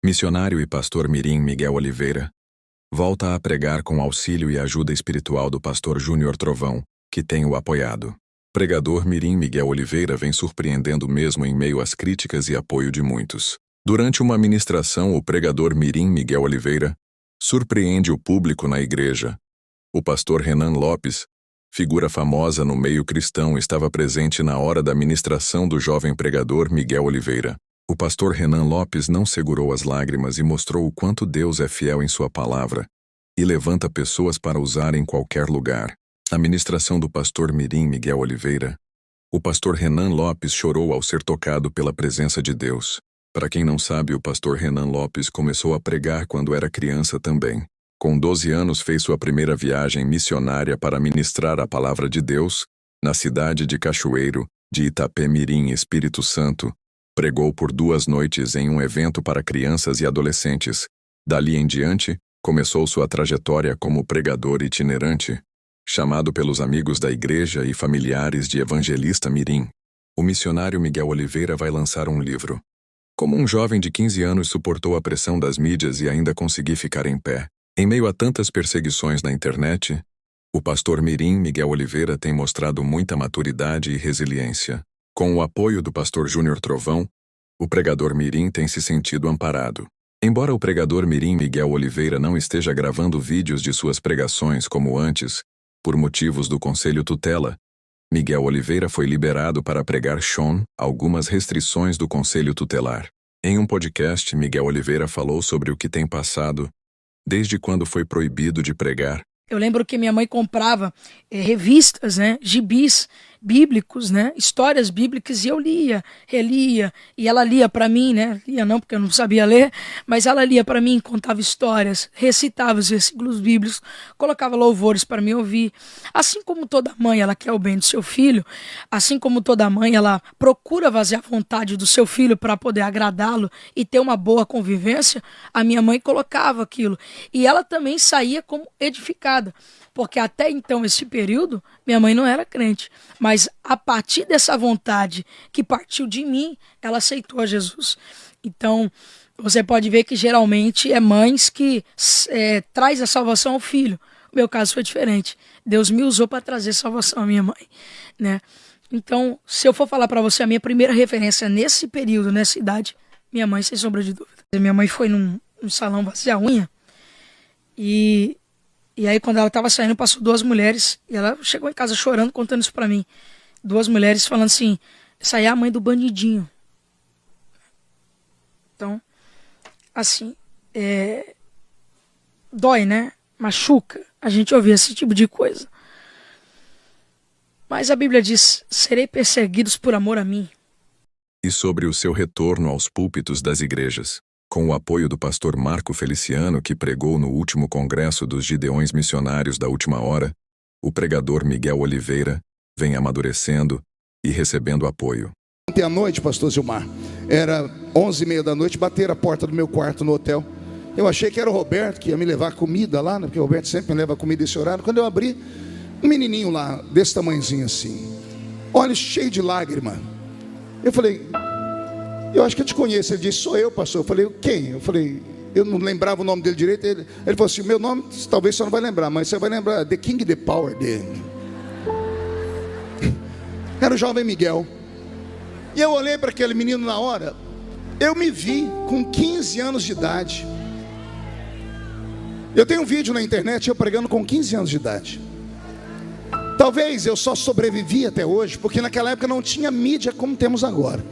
Missionário e pastor mirim Miguel Oliveira volta a pregar com auxílio e ajuda espiritual do pastor Júnior Trovão, que tem o apoiado. Pregador mirim Miguel Oliveira vem surpreendendo mesmo em meio às críticas e apoio de muitos. Durante uma ministração, o pregador mirim Miguel Oliveira surpreende o público na igreja. O pastor Renan Lopes, figura famosa no meio cristão, estava presente na hora da ministração do jovem pregador Miguel Oliveira. O pastor Renan Lopes não segurou as lágrimas e mostrou o quanto Deus é fiel em sua palavra e levanta pessoas para usar em qualquer lugar. Na ministração do pastor mirim Miguel Oliveira, o pastor Renan Lopes chorou ao ser tocado pela presença de Deus. Para quem não sabe, o pastor Renan Lopes começou a pregar quando era criança também. Com 12 anos fez sua primeira viagem missionária para ministrar a palavra de Deus na cidade de Cachoeiro, de Itapemirim, Espírito Santo. Pregou por 2 noites em um evento para crianças e adolescentes. Dali em diante, começou sua trajetória como pregador itinerante, chamado pelos amigos da igreja e familiares de evangelista mirim. O missionário Miguel Oliveira vai lançar um livro. Como um jovem de 15 anos suportou a pressão das mídias e ainda conseguiu ficar em pé. Em meio a tantas perseguições na internet, o pastor mirim Miguel Oliveira tem mostrado muita maturidade e resiliência. Com o apoio do pastor Júnior Trovão, o pregador mirim tem se sentido amparado. Embora o pregador mirim Miguel Oliveira não esteja gravando vídeos de suas pregações como antes, por motivos do Conselho Tutela, Miguel Oliveira foi liberado para pregar algumas restrições do Conselho Tutelar. Em um podcast, Miguel Oliveira falou sobre o que tem passado desde quando foi proibido de pregar. Eu lembro que minha mãe comprava revistas, gibis bíblicos, histórias bíblicas, e eu lia, relia, e ela lia para mim, lia não porque eu não sabia ler, mas ela lia para mim, contava histórias, recitava os versículos bíblicos, colocava louvores para mim ouvir. Assim como toda mãe, ela quer o bem do seu filho, assim como toda mãe, ela procura fazer a vontade do seu filho para poder agradá-lo e ter uma boa convivência, a minha mãe colocava aquilo. E ela também saía como edificada, porque até então, esse período, minha mãe não era crente. Mas a partir dessa vontade que partiu de mim, ela aceitou a Jesus. Então, você pode ver que geralmente é mães que traz a salvação ao filho. O meu caso foi diferente. Deus me usou para trazer salvação à minha mãe, Então, se eu for falar para você a minha primeira referência nesse período, nessa idade, minha mãe, sem sombra de dúvida. Minha mãe foi num salão fazer a unha e aí, quando ela estava saindo, passou 2 mulheres, e ela chegou em casa chorando, contando isso pra mim. 2 mulheres falando assim, essa aí é a mãe do bandidinho. Então, assim, dói, machuca a gente ouvir esse tipo de coisa. Mas a Bíblia diz, serei perseguidos por amor a mim. E sobre o seu retorno aos púlpitos das igrejas. Com o apoio do pastor Marco Feliciano, que pregou no último congresso dos Gideões Missionários da Última Hora, o pregador Miguel Oliveira vem amadurecendo e recebendo apoio. Ontem à noite, pastor Gilmar, era 11h30 da noite, bateram a porta do meu quarto no hotel. Eu achei que era o Roberto que ia me levar comida lá, porque o Roberto sempre me leva comida esse horário. Quando eu abri, um menininho lá, desse tamanhozinho assim, olhos cheios de lágrima. Eu falei, eu acho que eu te conheço. Ele disse, sou eu, pastor. Eu falei, quem? Eu falei, eu não lembrava o nome dele direito. Ele falou assim, meu nome talvez você não vai lembrar, mas você vai lembrar, The King, The Power dele. Era o jovem Miguel. E eu olhei para aquele menino na hora, eu me vi com 15 anos de idade. Eu tenho um vídeo na internet, eu pregando com 15 anos de idade. Talvez eu só sobrevivi até hoje, porque naquela época não tinha mídia como temos agora.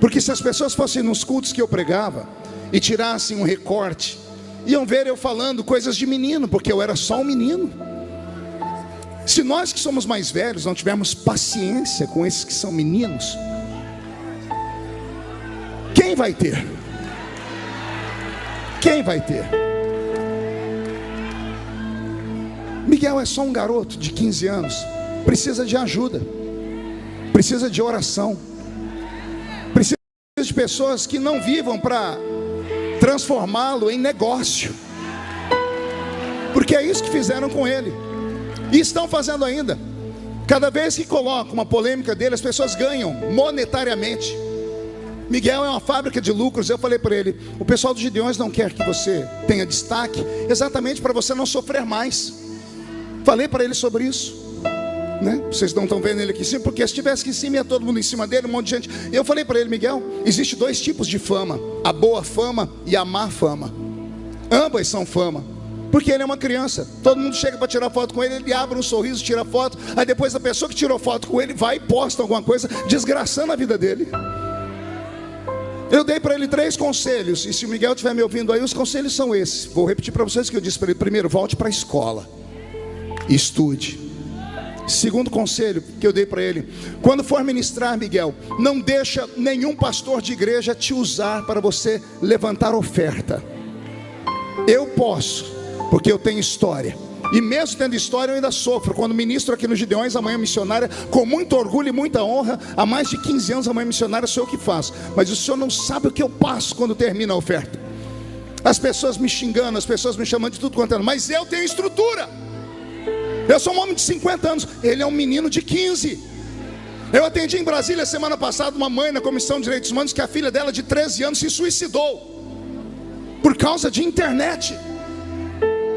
Porque se as pessoas fossem nos cultos que eu pregava e tirassem um recorte, iam ver eu falando coisas de menino, porque eu era só um menino. Se nós que somos mais velhos não tivermos paciência com esses que são meninos, quem vai ter? Quem vai ter? Miguel é só um garoto de 15 anos, precisa de ajuda, precisa de oração, precisa de pessoas que não vivam para transformá-lo em negócio, porque é isso que fizeram com ele, e estão fazendo ainda. Cada vez que colocam uma polêmica dele, as pessoas ganham monetariamente. Miguel é uma fábrica de lucros. Eu falei para ele: o pessoal dos Gideões não quer que você tenha destaque, exatamente para você não sofrer mais. Falei para ele sobre isso, né? Vocês não estão vendo ele aqui em cima, porque se estivesse aqui em cima ia todo mundo em cima dele, um monte de gente. E eu falei para ele: Miguel, existe 2 tipos de fama: a boa fama e a má fama. Ambas são fama, porque ele é uma criança. Todo mundo chega para tirar foto com ele, ele abre um sorriso, tira foto. Aí depois a pessoa que tirou foto com ele vai e posta alguma coisa, desgraçando a vida dele. Eu dei para ele 3 conselhos, e se o Miguel estiver me ouvindo aí, os conselhos são esses. Vou repetir para vocês o que eu disse para ele. Primeiro, volte para a escola, estude. Segundo conselho que eu dei para ele: quando for ministrar, Miguel, não deixa nenhum pastor de igreja te usar para você levantar oferta. Eu posso, porque eu tenho história. E mesmo tendo história, eu ainda sofro. Quando ministro aqui no Gideões, a manhã missionária, com muito orgulho e muita honra, há mais de 15 anos a manhã missionária sou eu que faço. Mas o senhor não sabe o que eu passo quando termina a oferta. As pessoas me xingando, as pessoas me chamando de tudo quanto é, mas eu tenho estrutura. Eu sou um homem de 50 anos, ele é um menino de 15. Eu atendi em Brasília semana passada uma mãe na Comissão de Direitos Humanos que a filha dela de 13 anos se suicidou por causa de internet,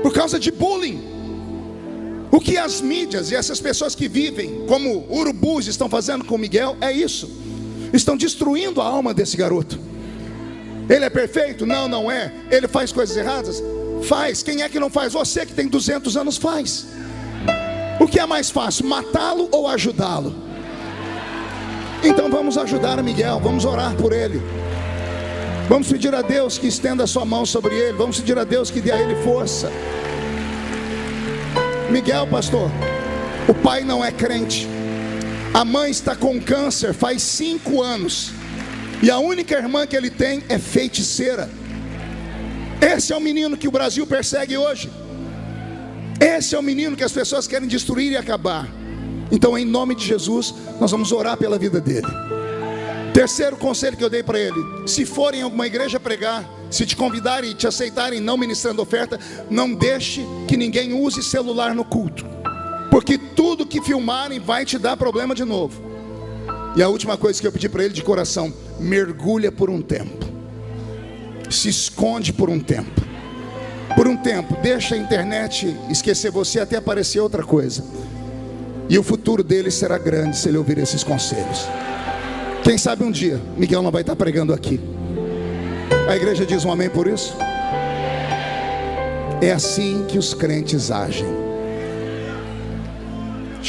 por causa de bullying. O que as mídias e essas pessoas que vivem como urubus estão fazendo com Miguel é isso. Estão destruindo a alma desse garoto. Ele é perfeito? Não, não é. Ele faz coisas erradas? Faz. Quem é que não faz? Você que tem 200 anos faz. O que é mais fácil, matá-lo ou ajudá-lo? Então vamos ajudar a Miguel, vamos orar por ele. Vamos pedir a Deus que estenda a sua mão sobre ele. Vamos pedir a Deus que dê a ele força. Miguel, pastor, o pai não é crente. A mãe está com câncer faz 5 anos. E a única irmã que ele tem é feiticeira. Esse é o menino que o Brasil persegue hoje. Esse é o menino que as pessoas querem destruir e acabar. Então, em nome de Jesus, nós vamos orar pela vida dele. Terceiro conselho que eu dei para ele: se for em alguma igreja pregar, se te convidarem e te aceitarem não ministrando oferta, não deixe que ninguém use celular no culto, porque tudo que filmarem vai te dar problema de novo. E a última coisa que eu pedi para ele de coração: mergulha por um tempo, se esconde por um tempo. Por um tempo, deixa a internet esquecer você até aparecer outra coisa. E o futuro dele será grande se ele ouvir esses conselhos. Quem sabe um dia Miguel não vai estar pregando aqui. A igreja diz um amém por isso? É assim que os crentes agem.